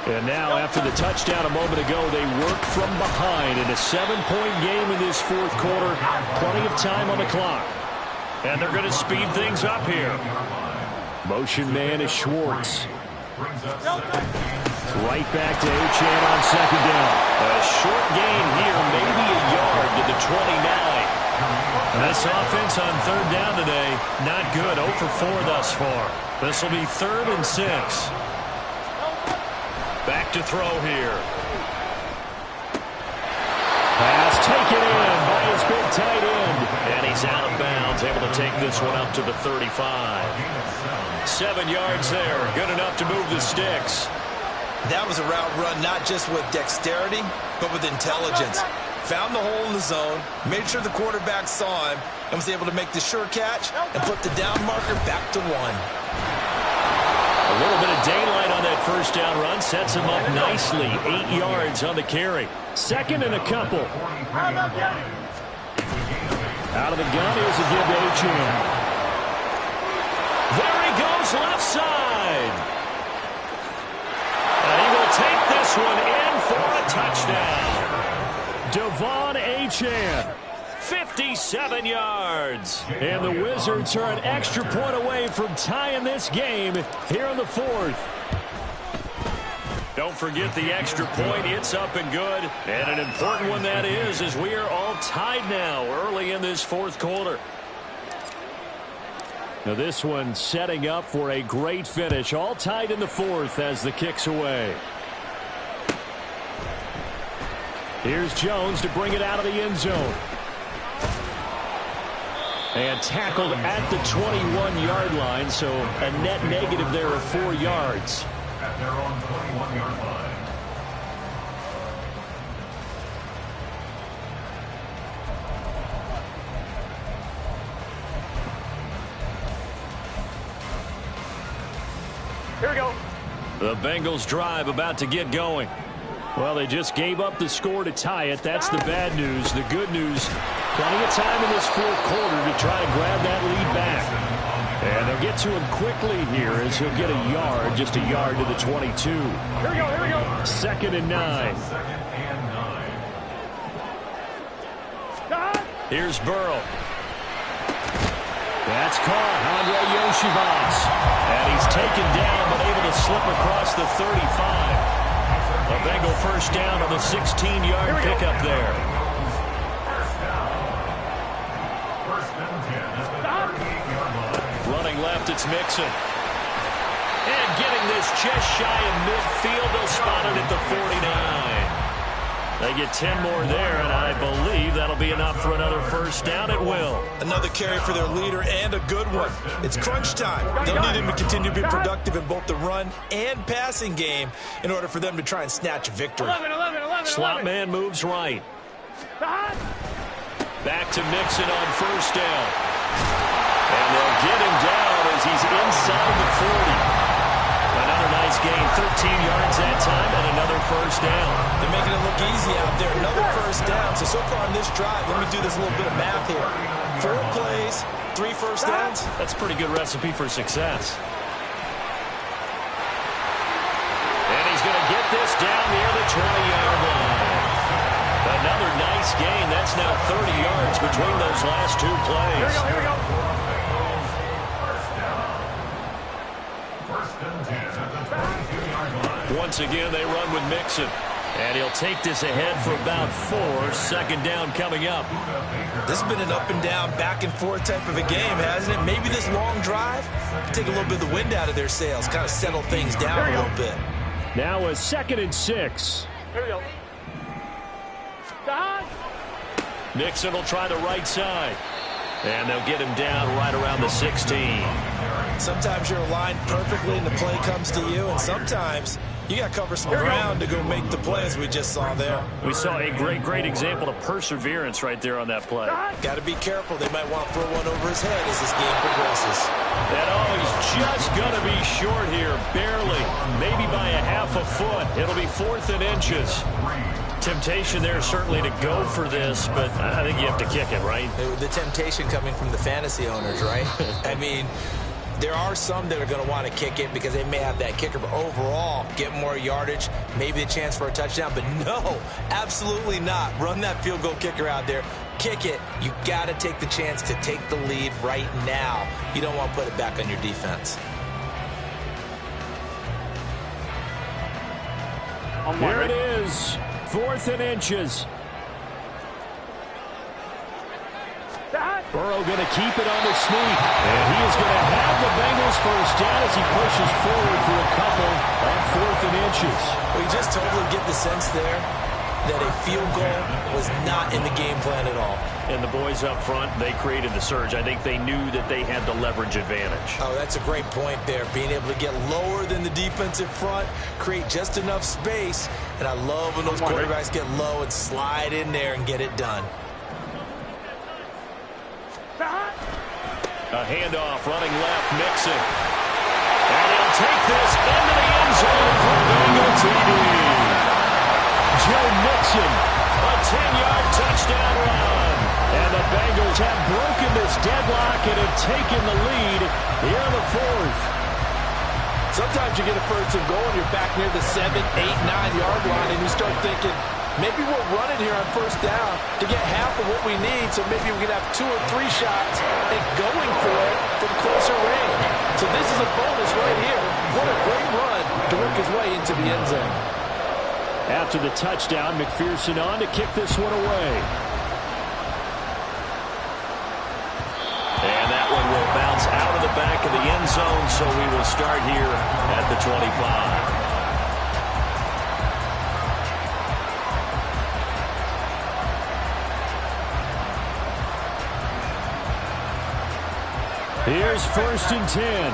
[SPEAKER 5] And now, after the touchdown a moment ago, they work from behind in a 7-point game in this 4th quarter. Plenty of time on the clock. And they're going to speed things up here. Motion man is Schwartz. Right back to Achane on second down. A short gain here, maybe a yard to the 29. This offense on third down today, not good. 0 for 4 thus far. This will be 3rd and 6. Back to throw here. Pass taken in by his big tight end. And he's out of bounds, able to take this one up to the 35. 7 yards there, good enough to move the sticks.
[SPEAKER 3] That was a route run not just with dexterity, but with intelligence. Found the hole in the zone, made sure the quarterback saw him, and was able to make the sure catch and put the down marker back to 1.
[SPEAKER 5] A little bit of daylight on that first down run sets him up nicely. 8 yards on the carry. 2nd and a couple. Out of the gun, here's a give to Achane. There he goes, left side. And he will take this one in for a touchdown. Devon Achane, 57 yards. And the Wizards are an extra point away from tying this game here in the 4th. Don't forget the extra point. It's up and good. And an important one that is, as we are all tied now early in this 4th quarter. Now this one setting up for a great finish. All tied in the 4th as the kick's away. Here's Jones to bring it out of the end zone. And tackled at the 21-yard line, so a net negative there of 4 yards.
[SPEAKER 4] At their own 21-yard line.
[SPEAKER 2] Here we go.
[SPEAKER 5] The Bengals drive about to get going. Well, they just gave up the score to tie it. That's the bad news. The good news, plenty of time in this 4th quarter to try to grab that lead back. And they'll get to him quickly here as he'll get a yard, just a yard to the 22.
[SPEAKER 2] Here we go, here we go.
[SPEAKER 5] 2nd and 9. Here's Burrow. That's caught, Andre Yoshivas. And he's taken down, but able to slip across the 35. A Bengal first down on the 16-yard pickup there. Running left, it's Mixon. And getting this just shy of midfield, they'll spot it at the 49. They get 10 more there, and I believe that'll be enough for another first down at will.
[SPEAKER 3] Another carry for their leader, and a good one. It's crunch time. They'll need him to continue to be productive in both the run and passing game in order for them to try and snatch a victory.
[SPEAKER 2] 11.
[SPEAKER 5] Slot man moves right. Back to Mixon on first down. And they'll get him down as he's inside the 40. Another nice gain, 13 yards that time, and another first down.
[SPEAKER 3] They're making it look easy out there. Another first down. So far on this drive, let me do this little bit of math here. 4 plays, 3 first downs.
[SPEAKER 5] That's a pretty good recipe for success. And he's going to get this down near the 20-yard line. Another nice gain. That's now 30 yards between those last 2 plays.
[SPEAKER 2] Here we go.
[SPEAKER 5] Once again, they run with Mixon. And he'll take this ahead for about 4. 2nd down coming up.
[SPEAKER 3] This has been an up and down, back and forth type of a game, hasn't it? Maybe this long drive take a little bit of the wind out of their sails, kind of settle things down a little bit.
[SPEAKER 5] Now a 2nd and 6.
[SPEAKER 2] Here we go.
[SPEAKER 5] Mixon will try the right side. And they'll get him down right around the 16.
[SPEAKER 3] Sometimes you're aligned perfectly and the play comes to you, and sometimes you got to cover some ground to go make the play, as we just saw there.
[SPEAKER 5] We saw a great example of perseverance right there on that play.
[SPEAKER 3] Got to be careful. They might want to throw one over his head as this game progresses.
[SPEAKER 5] And he's just going to be short here, barely, maybe by a half a foot. It'll be 4th and inches. Temptation there certainly to go for this, but I think you have to kick it, right?
[SPEAKER 3] The temptation coming from the fantasy owners, right? I mean, there are some that are going to want to kick it because they may have that kicker, but overall, get more yardage, maybe a chance for a touchdown. But no, absolutely not. Run that field goal kicker out there. kick it, you got to take the chance to take the lead right now. You don't want to put it back on your defense.
[SPEAKER 5] Here it is, 4th and inches. Burrow going to keep it on the sneak. And he is going to have the Bengals first down as he pushes forward for a couple on 4th and inches.
[SPEAKER 3] We just totally get the sense there that a field goal was not in the game plan at all.
[SPEAKER 5] And the boys up front, they created the surge. I think they knew that they had the leverage advantage.
[SPEAKER 3] Oh, that's a great point there. Being able to get lower than the defensive front, create just enough space. And I love when those quarterbacks get low and slide in there and get it done.
[SPEAKER 5] A handoff, running left, Mixon. And he'll take this into the end zone for Bengal TD. Joe Mixon, a 10-yard touchdown run. And the Bengals have broken this deadlock and have taken the lead here in the 4th.
[SPEAKER 6] Sometimes you get a first and goal and you're back near the 7, 8, 9-yard line and you start thinking, maybe we'll run it here on first down to get half of what we need, so maybe we can have 2 or 3 shots and going for it from closer range. So this is a bonus right here. What a great run to work his way into the end zone.
[SPEAKER 5] After the touchdown, McPherson on to kick this one away. And that one will bounce out of the back of the end zone, so we will start here at the 25. Here's 1st and 10.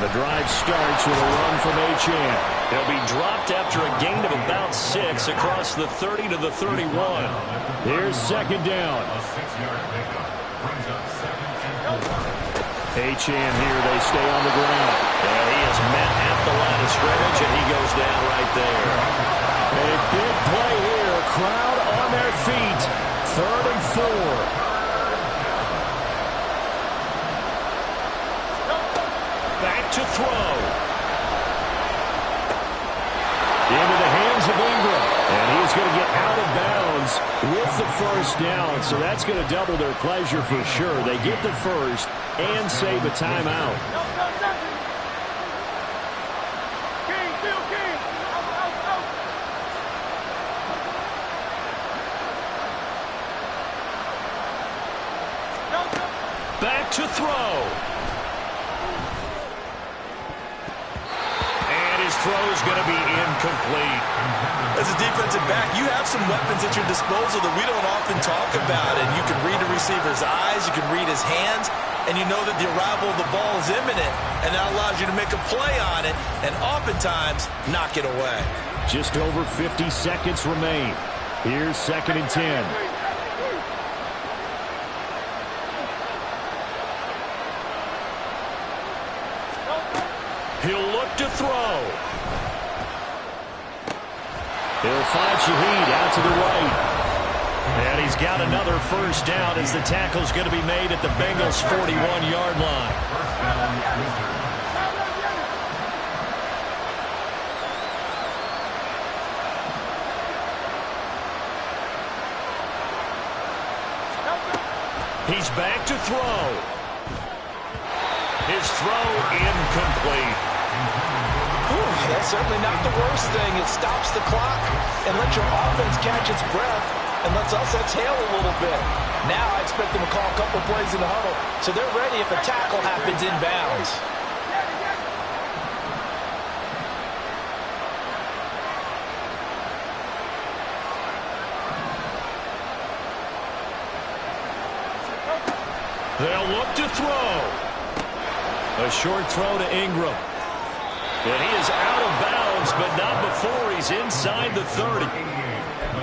[SPEAKER 5] The drive starts with a run from Achane. He'll be dropped after a gain of about 6 across the 30 to the 31. Here's 2nd down. Achane here, they stay on the ground. And he is met at the line of scrimmage, and he goes down right there. A big play here. Crowd on their feet. 3rd and 4. Back to throw. Into the hands of Ingram. And he's going to get out of bounds with the first down. So that's going to double their pleasure for sure. They get the first and save a timeout. Back to throw. Throw is going to be incomplete.
[SPEAKER 3] As a defensive back, you have some weapons at your disposal that we don't often talk about. And you can read the receiver's eyes, you can read his hands, and you know that the arrival of the ball is imminent. And that allows you to make a play on it and oftentimes knock it away.
[SPEAKER 5] Just over 50 seconds remain. Here's 2nd and 10. He'll look to throw. He'll find Shaheed out to the right. And he's got another first down as the tackle's going to be made at the Bengals' 41-yard line. He's back to throw. His throw incomplete.
[SPEAKER 6] That's certainly not the worst thing. It stops the clock and lets your offense catch its breath and lets us exhale a little bit. Now I expect them to call a couple plays in the huddle so they're ready if a tackle happens inbounds.
[SPEAKER 5] They'll look to throw. A short throw to Ingram. And he is out of bounds, but not before he's inside the 30.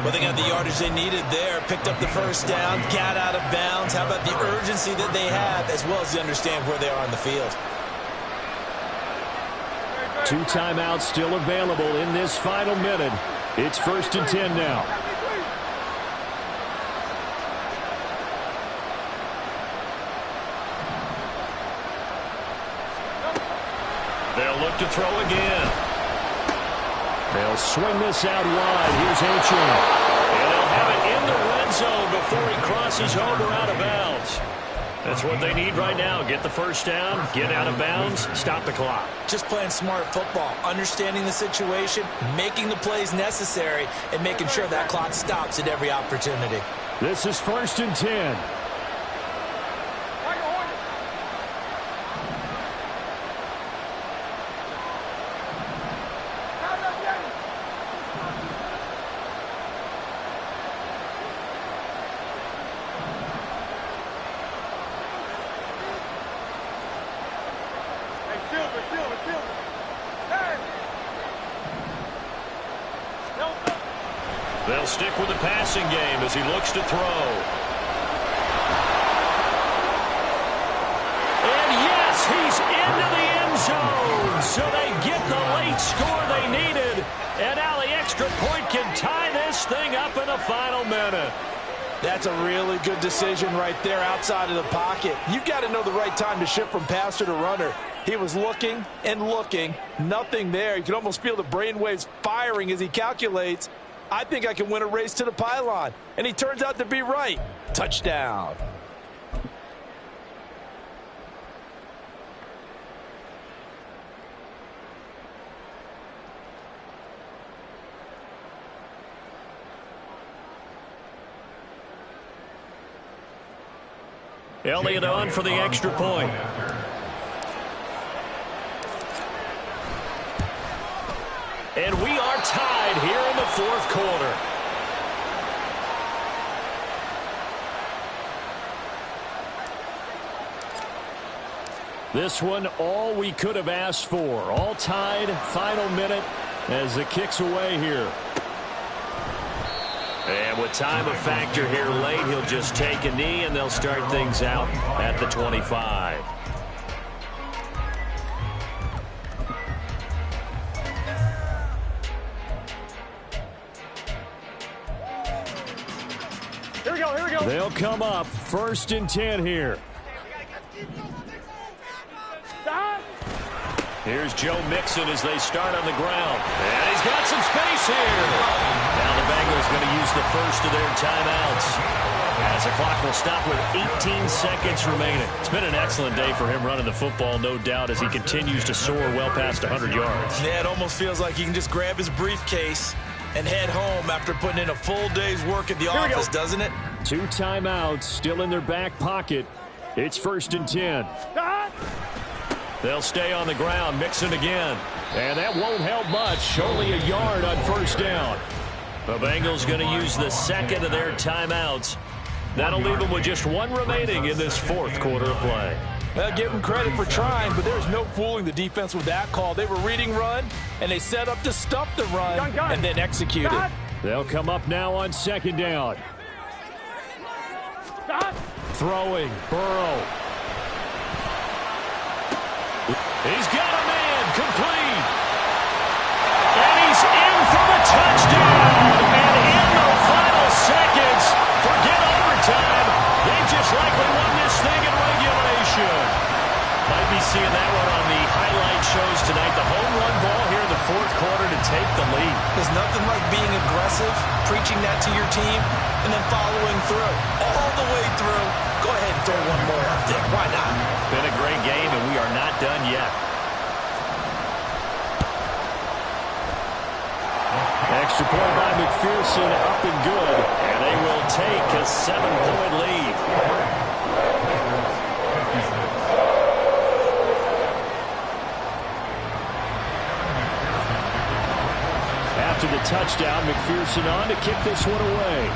[SPEAKER 3] Well, they got the yardage they needed there. Picked up the first down, got out of bounds. How about the urgency that they have, as well as they understand where they are on the field?
[SPEAKER 5] 2 timeouts still available in this final minute. It's 1st and 10 now. They'll look to throw again. They'll swing this out wide. Here's Anchin. And they'll have it in the red zone before he crosses over out of bounds. That's what they need right now. Get the first down, get out of bounds, stop the clock.
[SPEAKER 3] Just playing smart football, understanding the situation, making the plays necessary, and making sure that clock stops at every opportunity.
[SPEAKER 5] This is 1st and 10. They'll stick with the passing game as he looks to throw. And yes, he's into the end zone. So they get the late score they needed. And now the extra point can tie this thing up in the final minute.
[SPEAKER 6] That's a really good decision right there outside of the pocket. You've got to know the right time to shift from passer to runner. He was looking and looking, nothing there. You can almost feel the brainwaves firing as he calculates, I think I can win a race to the pylon. And he turns out to be right. Touchdown.
[SPEAKER 5] Elliott on for the extra point. And we are tied here in the 4th quarter. This one, all we could have asked for. All tied, final minute as it kicks away here. And with time a factor here late, he'll just take a knee and they'll start things out at the 25.
[SPEAKER 2] Here we go.
[SPEAKER 5] They'll come up 1st and 10 here. Here's Joe Mixon as they start on the ground. And he's got some space here. Now the Bengals going to use the first of their timeouts. As the clock will stop with 18 seconds remaining. It's been an excellent day for him running the football, no doubt, as he continues to soar well past 100 yards.
[SPEAKER 3] Yeah, it almost feels like he can just grab his briefcase and head home after putting in a full day's work at the office, doesn't it?
[SPEAKER 5] 2 timeouts still in their back pocket. It's 1st and 10. They'll stay on the ground, Mixon again. And that won't help much. Only a yard on 1st down. The Bengals going to use the second of their timeouts. That'll leave them with just 1 remaining in this 4th quarter of play.
[SPEAKER 6] Well, give them credit for trying, but there's no fooling the defense with that call. They were reading run, and they set up to stop the run and then executed.
[SPEAKER 5] They'll come up now on 2nd down. Throwing, Burrow. He's got a man, complete. And he's in for the touchdown. And in the final seconds, forget overtime. They just likely won this thing in regulation. Might be seeing that one on the highlight shows tonight. The home run ball here in the 4th quarter to take the lead.
[SPEAKER 3] There's nothing like being aggressive, preaching that to your team, and then following through. All the way through. Go ahead and throw one more out there. Why not?
[SPEAKER 5] Been a great game, and we are not done yet. Extra point by McPherson, up and good. And they will take a 7-point lead. After the touchdown, McPherson on to kick this one away.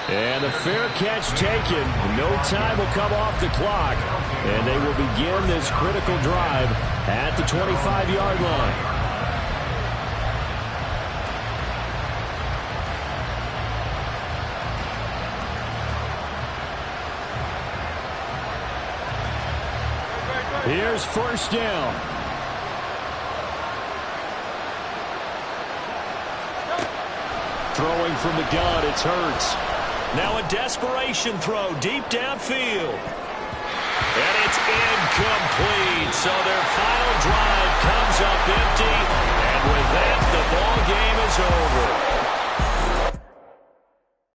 [SPEAKER 5] And a fair catch taken. No time will come off the clock. And they will begin this critical drive at the 25-yard line. Here's 1st down. Throwing from the gun, it's Hurts. Now a desperation throw deep downfield. And it's incomplete.
[SPEAKER 1] lead. So their final drive comes up empty. And with that, the ball game is over.